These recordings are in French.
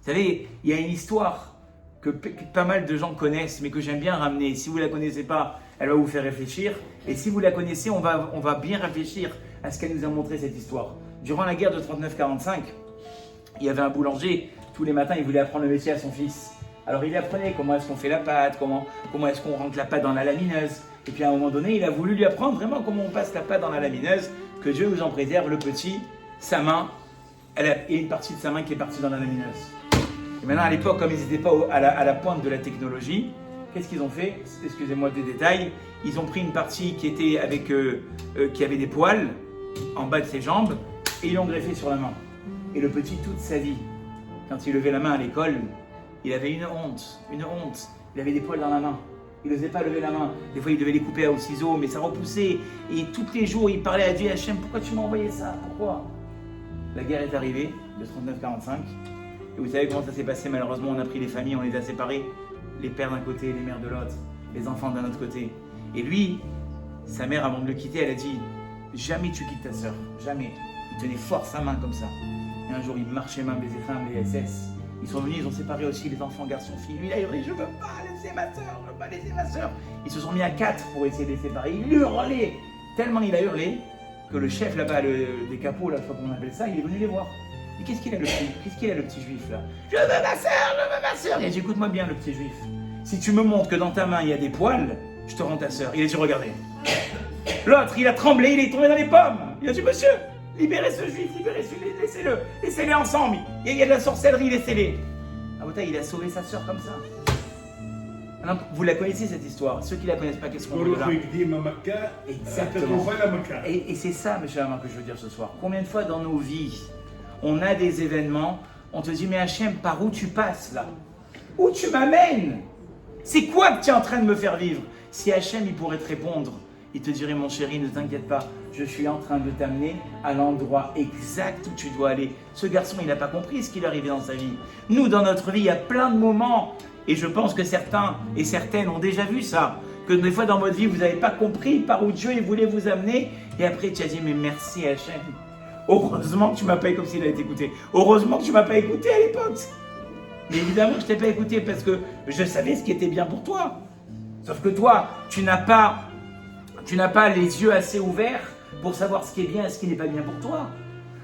Vous savez, il y a une histoire que pas mal de gens connaissent, mais que j'aime bien ramener. Si vous ne la connaissez pas, elle va vous faire réfléchir. Et si vous la connaissez, on va bien réfléchir à ce qu'elle nous a montré cette histoire. Durant la guerre de 39-45, il y avait un boulanger. Tous les matins, il voulait apprendre le métier à son fils. Alors il apprenait comment est-ce qu'on fait la pâte, comment est-ce qu'on rentre la pâte dans la lamineuse. Et puis à un moment donné, il a voulu lui apprendre vraiment comment on passe la pâte dans la lamineuse. Que Dieu nous en préserve, le petit, sa main, il y a une partie de sa main qui est partie dans la lamineuse. Et maintenant, à l'époque, comme ils n'étaient pas à la pointe de la technologie, qu'est-ce qu'ils ont fait? Excusez-moi des détails. Ils ont pris une partie qui était qui avait des poils en bas de ses jambes et ils l'ont greffé sur la main. Et le petit, toute sa vie, quand il levait la main à l'école, il avait une honte. Il avait des poils dans la main. Il n'osait pas lever la main. Des fois, il devait les couper au ciseau, mais ça repoussait. Et tous les jours, il parlait à Dieu, Hachem, pourquoi tu m'as envoyé ça? Pourquoi? La guerre est arrivée de 39-45. Et vous savez comment ça s'est passé? Malheureusement, on a pris les familles, on les a séparés. Les pères d'un côté, les mères de l'autre, les enfants d'un autre côté. Et lui, sa mère, avant de le quitter, elle a dit « Jamais tu quittes ta sœur, jamais. » Il tenait fort sa main comme ça. Et un jour, il marchait main baisée femme, les SS. Ils sont venus, ils ont séparé aussi les enfants, garçons, filles. Lui, il a hurlé « Je ne veux pas laisser ma sœur, je ne veux pas laisser ma sœur. » Ils se sont mis à 4 pour essayer de les séparer. Il hurlait. Tellement il a hurlé que le chef là-bas, des capots, là, je sais pas comment on appelle ça, il est venu les voir. Et qu'est-ce qu'il a le petit juif là? Je veux ma sœur, je veux ma sœur. Il a dit écoute-moi bien le petit juif. Si tu me montres que dans ta main il y a des poils, je te rends ta sœur. Il a dit regardez. L'autre il a tremblé, il est tombé dans les pommes. Il a dit monsieur, libérez ce juif, libérez celui, laissez-les ensemble. Il y a de la sorcellerie, laissez-les. Ah putain, il a sauvé sa sœur comme ça. Alors, vous la connaissez cette histoire. Ceux qui la connaissent pas, qu'est-ce qu'on veut là? Exactement. Et c'est ça, monsieur Hamar, que je veux dire ce soir. Combien de fois dans nos vies on a des événements, on te dit mais Hachem, par où tu passes là? Où tu m'amènes? C'est quoi que tu es en train de me faire vivre? Si Hachem il pourrait te répondre, il te dirait mon chéri, ne t'inquiète pas, je suis en train de t'amener à l'endroit exact où tu dois aller. Ce garçon il n'a pas compris ce qui lui arrivait dans sa vie. Nous dans notre vie il y a plein de moments, et je pense que certains et certaines ont déjà vu ça, que des fois dans votre vie vous n'avez pas compris par où Dieu il voulait vous amener, et après tu as dit mais merci Hachem. Heureusement que tu m'as pas écouté, s'il a été écouté. Heureusement que tu m'as pas écouté à l'époque. Mais évidemment que je t'ai pas écouté parce que je savais ce qui était bien pour toi. Sauf que toi, tu n'as pas les yeux assez ouverts pour savoir ce qui est bien et ce qui n'est pas bien pour toi.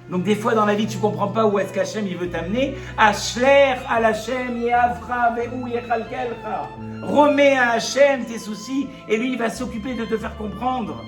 Donc des fois dans la vie, tu comprends pas où est-ce qu'Hachem il veut t'amener. Ashler al Hachem ye'avra ve'hu yechalkelcha. Remets à Hachem tes soucis et lui il va s'occuper de te faire comprendre.